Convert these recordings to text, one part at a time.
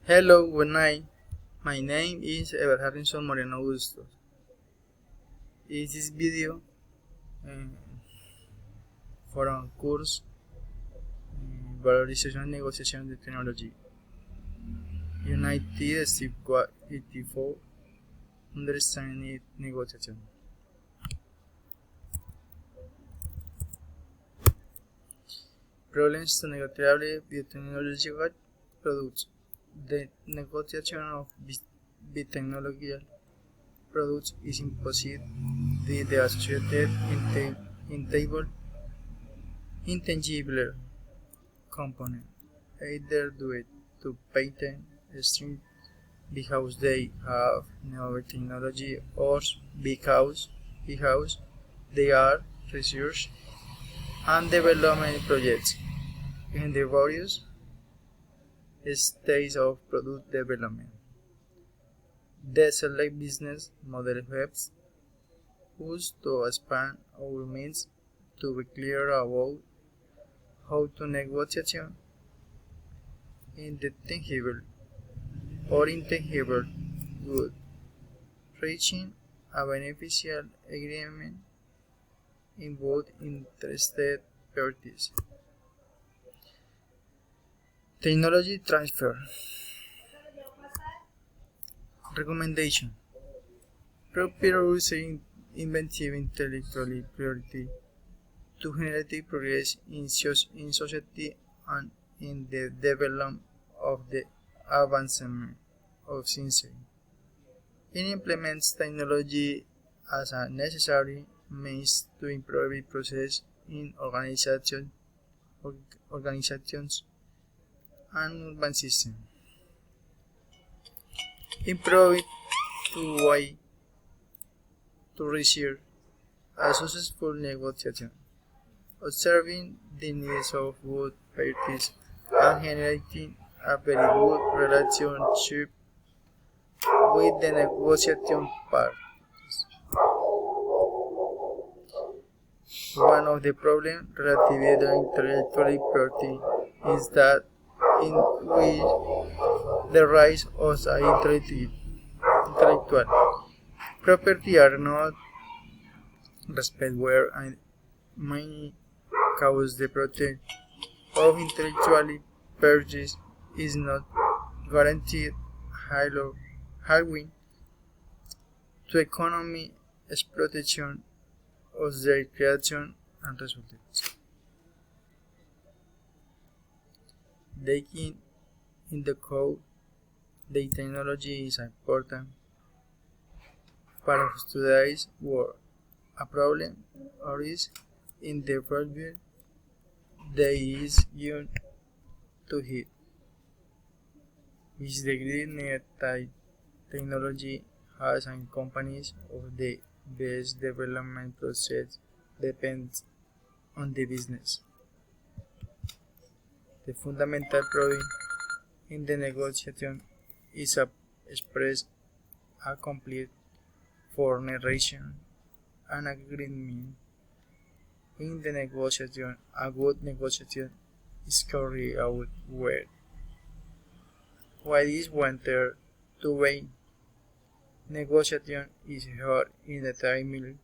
Hello, good night. My name is Ever Harrison Moreno Bustos. In this video, uh, for a course Valorization and Negotiation de Technology, United Step 84, Understanding Negotiation. Problems to negotiable biotechnological products. The negotiation of biotechnological products is impossible with the associated intangible component, either due to patent strength because they have newer technology or because they are research and development projects in the various stages of product development. The select business model helps us to expand our means to be clear about how to negotiate in the tangible or intangible good, reaching a beneficial agreement in both interested parties. Technology transfer. Recommendation. Prioritizing inventive intellectual property to generate progress in society and in the development of the advancement of science. It implements technology as a necessary means to improve process in organizations and urban systems. Improve to way to research a successful negotiation, observing the needs of both parties and generating a very good relationship with the negotiation parties. One of the problems related to intellectual property is that in which the rights of intellectual property are not respected where many cause the protection of intellectual property is not guaranteed, harming to economic exploitation of their creation and results. Taking in the code the technology is important part of today's world. A problem arises in the worldview that is due to it, which the great net technology has and companies of the best development process depends on the business. The fundamental problem in the negotiation is express a complete for narration and agreement. In the negotiation, a good negotiation is carried out where what is wanted to win. Negotiation is held in a timely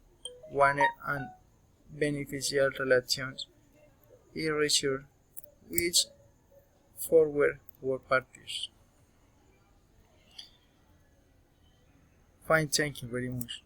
manner and beneficial relations is reached which forward both parties. Fine, thank you very much.